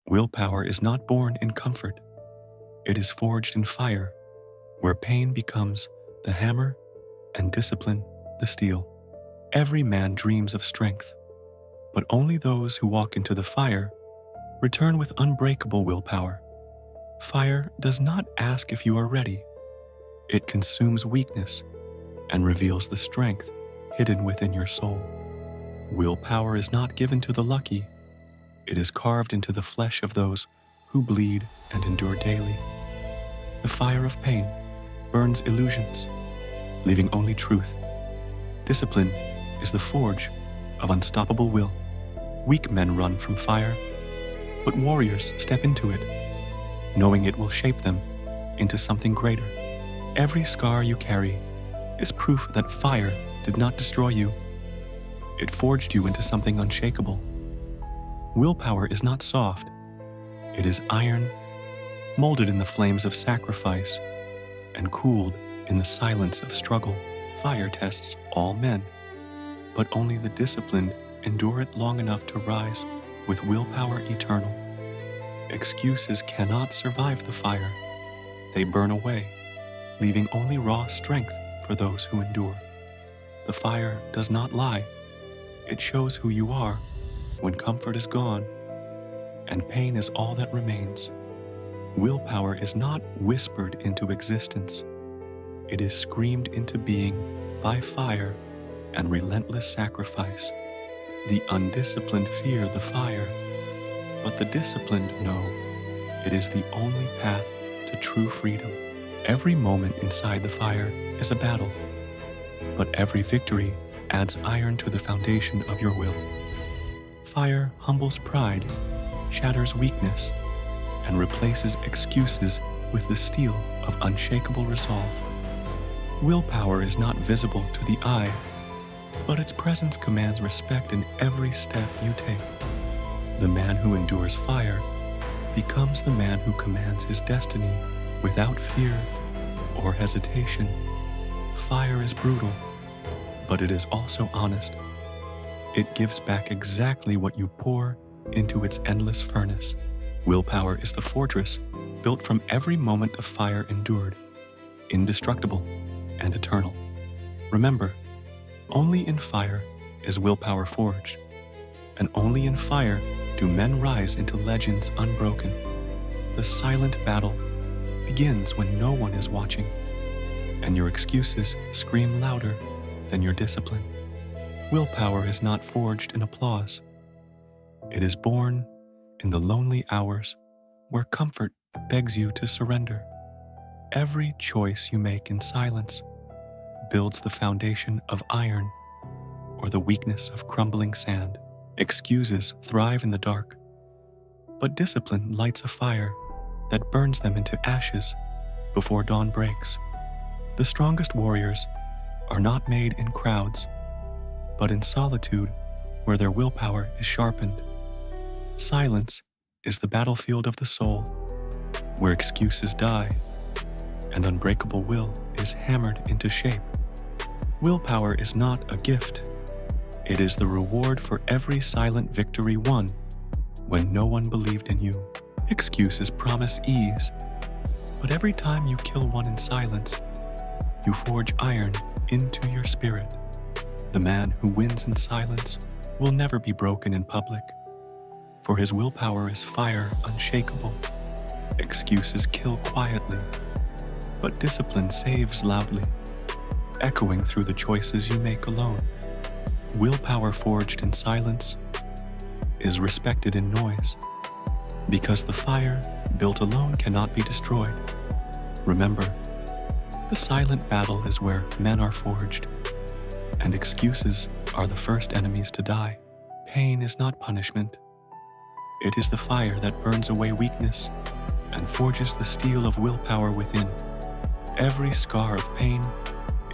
Willpower is not born in comfort. It is forged in fire, where pain becomes the hammer and discipline the steel. Every man dreams of strength, but only those who walk into the fire return with unbreakable willpower. Fire does not ask if you are ready. It consumes weakness and reveals the strength hidden within your soul. Willpower is not given to the lucky. It is carved into the flesh of those who bleed and endure daily. The fire of pain burns illusions, leaving only truth. Discipline is the forge of unstoppable will. Weak men run from fire, but warriors step into it, knowing it will shape them into something greater. Every scar you carry is proof that fire did not destroy you. It forged you into something unshakable. Willpower is not soft. It is iron, molded in the flames of sacrifice and cooled in the silence of struggle. Fire tests all men, but only the disciplined endure it long enough to rise with willpower eternal. Excuses cannot survive the fire. They burn away, leaving only raw strength for those who endure. The fire does not lie. It shows who you are when comfort is gone and pain is all that remains. Willpower is not whispered into existence. It is screamed into being by fire and relentless sacrifice. The undisciplined fear the fire, but the disciplined know it is the only path to true freedom. Every moment inside the fire is a battle, but every victory adds iron to the foundation of your will. Fire humbles pride, shatters weakness, and replaces excuses with the steel of unshakable resolve. Willpower is not visible to the eye, but its presence commands respect in every step you take. The man who endures fire becomes the man who commands his destiny without fear or hesitation. Fire is brutal, but it is also honest. It gives back exactly what you pour into its endless furnace. Willpower is the fortress built from every moment of fire endured, indestructible and eternal. Remember, only in fire is willpower forged, and only in fire do men rise into legends unbroken. The silent battle begins when no one is watching, and your excuses scream louder than your discipline. Willpower is not forged in applause. It is born in the lonely hours where comfort begs you to surrender. Every choice you make in silence builds the foundation of iron or the weakness of crumbling sand. Excuses thrive in the dark, but discipline lights a fire that burns them into ashes before dawn breaks. The strongest warriors are not made in crowds, but in solitude where their willpower is sharpened. Silence is the battlefield of the soul, where excuses die and unbreakable will is hammered into shape. Willpower is not a gift. It is the reward for every silent victory won when no one believed in you. Excuses promise ease, but every time you kill one in silence, you forge iron into your spirit. The man who wins in silence will never be broken in public, for his willpower is fire unshakable. Excuses kill quietly, but discipline saves loudly, echoing through the choices you make alone. Willpower forged in silence is respected in noise, because the fire built alone cannot be destroyed. Remember, the silent battle is where men are forged, and excuses are the first enemies to die. Pain is not punishment. It is the fire that burns away weakness and forges the steel of willpower within. Every scar of pain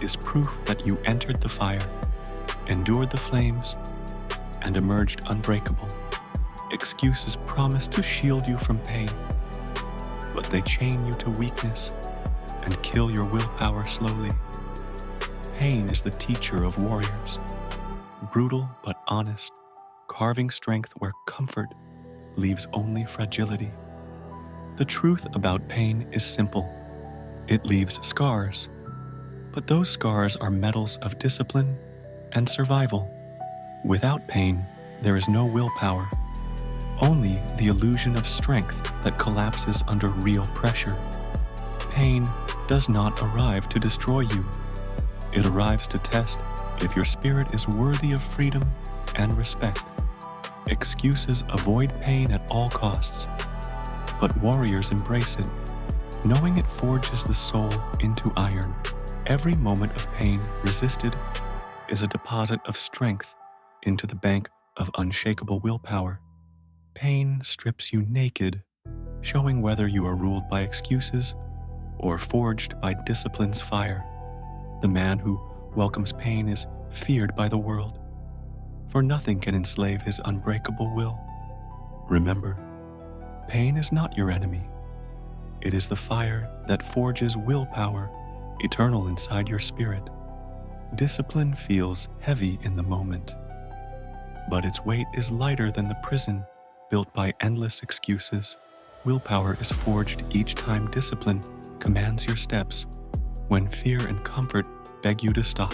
is proof that you entered the fire, endured the flames, and emerged unbreakable. Excuses promise to shield you from pain, but they chain you to weakness and kill your willpower slowly. Pain is the teacher of warriors, brutal but honest, carving strength where comfort leaves only fragility. The truth about pain is simple. It leaves scars, but those scars are medals of discipline and survival. Without pain, there is no willpower, only the illusion of strength that collapses under real pressure. Pain does not arrive to destroy you. It arrives to test if your spirit is worthy of freedom and respect. Excuses avoid pain at all costs, but warriors embrace it, knowing it forges the soul into iron. Every moment of pain resisted is a deposit of strength into the bank of unshakable willpower. Pain strips you naked, showing whether you are ruled by excuses or forged by discipline's fire. The man who welcomes pain is feared by the world, for nothing can enslave his unbreakable will. Remember, pain is not your enemy. It is the fire that forges willpower eternal inside your spirit. Discipline feels heavy in the moment, but its weight is lighter than the prison built by endless excuses. Willpower is forged each time discipline commands your steps, when fear and comfort beg you to stop.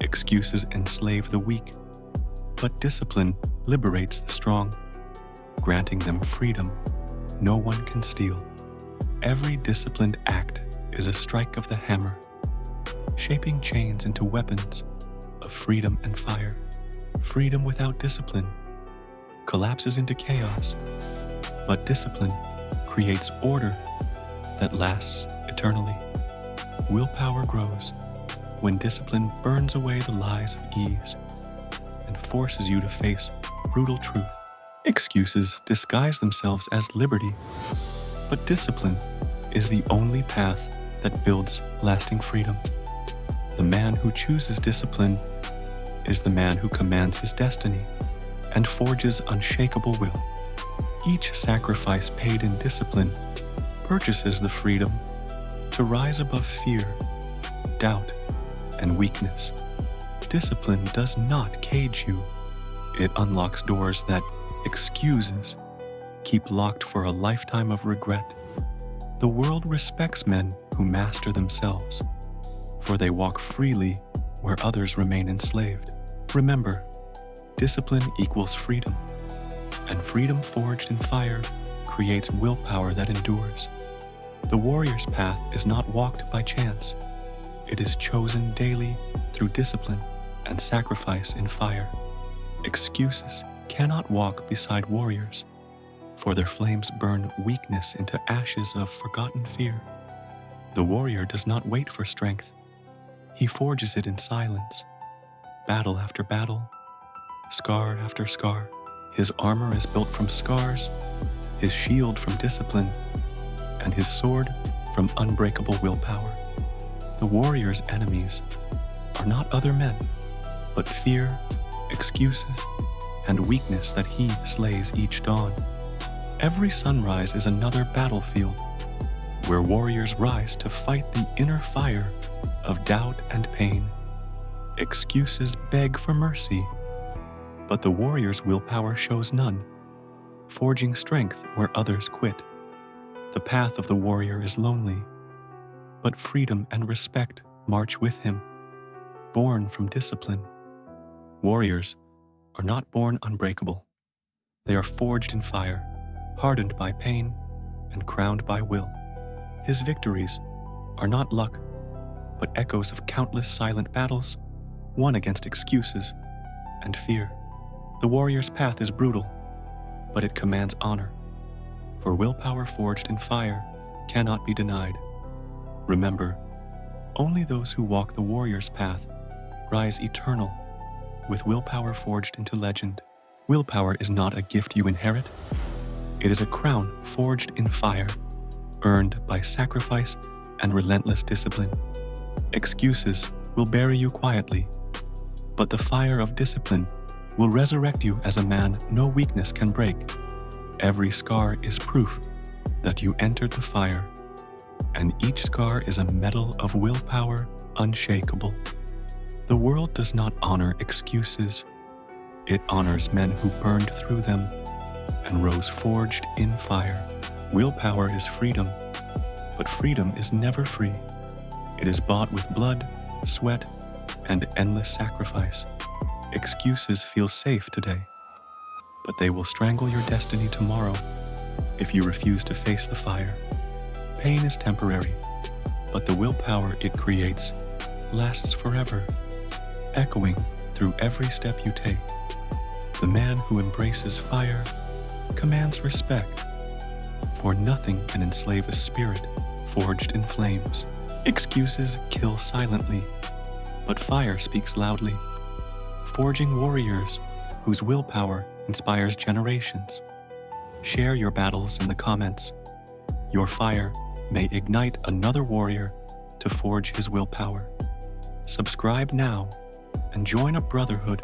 Excuses enslave the weak, but discipline liberates the strong, granting them freedom no one can steal. Every disciplined act is a strike of the hammer, shaping chains into weapons of freedom and fire. Freedom without discipline collapses into chaos, but discipline creates order that lasts eternally. Willpower grows when discipline burns away the lies of ease and forces you to face brutal truth. Excuses disguise themselves as liberty, but discipline is the only path that builds lasting freedom. The man who chooses discipline is the man who commands his destiny and forges unshakable will. Each sacrifice paid in discipline purchases the freedom to rise above fear, doubt, and weakness. Discipline does not cage you. It unlocks doors that excuses keep locked for a lifetime of regret. The world respects men who master themselves, for they walk freely where others remain enslaved. Remember, discipline equals freedom, and freedom forged in fire creates willpower that endures. The warrior's path is not walked by chance. It is chosen daily through discipline and sacrifice in fire. Excuses cannot walk beside warriors, for their flames burn weakness into ashes of forgotten fear. The warrior does not wait for strength. He forges it in silence, battle after battle, scar after scar. His armor is built from scars, his shield from discipline, and his sword from unbreakable willpower. The warrior's enemies are not other men, but fear, excuses, and weakness that he slays each dawn. Every sunrise is another battlefield where warriors rise to fight the inner fire of doubt and pain. Excuses beg for mercy, but the warrior's willpower shows none, forging strength where others quit. The path of the warrior is lonely, but freedom and respect march with him, born from discipline. Warriors are not born unbreakable. They are forged in fire, hardened by pain, and crowned by will. His victories are not luck, but echoes of countless silent battles won against excuses and fear. The warrior's path is brutal, but it commands honor, for willpower forged in fire cannot be denied. Remember, only those who walk the warrior's path rise eternal, with willpower forged into legend. Willpower is not a gift you inherit. It is a crown forged in fire, earned by sacrifice and relentless discipline. Excuses will bury you quietly, but the fire of discipline will resurrect you as a man no weakness can break. Every scar is proof that you entered the fire, and each scar is a medal of willpower unshakable. The world does not honor excuses. It honors men who burned through them and rose forged in fire. Willpower is freedom, but freedom is never free. It is bought with blood, sweat, and endless sacrifice. Excuses feel safe today, but they will strangle your destiny tomorrow if you refuse to face the fire. Pain is temporary, but the willpower it creates lasts forever, echoing through every step you take. The man who embraces fire commands respect, for nothing can enslave a spirit forged in flames. Excuses kill silently, but fire speaks loudly, forging warriors whose willpower inspires generations. Share your battles in the comments. Your fire may ignite another warrior to forge his willpower. Subscribe now and join a brotherhood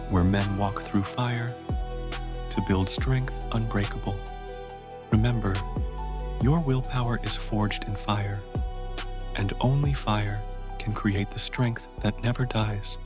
where men walk through fire to build strength unbreakable. Remember, your willpower is forged in fire, and only fire can create the strength that never dies.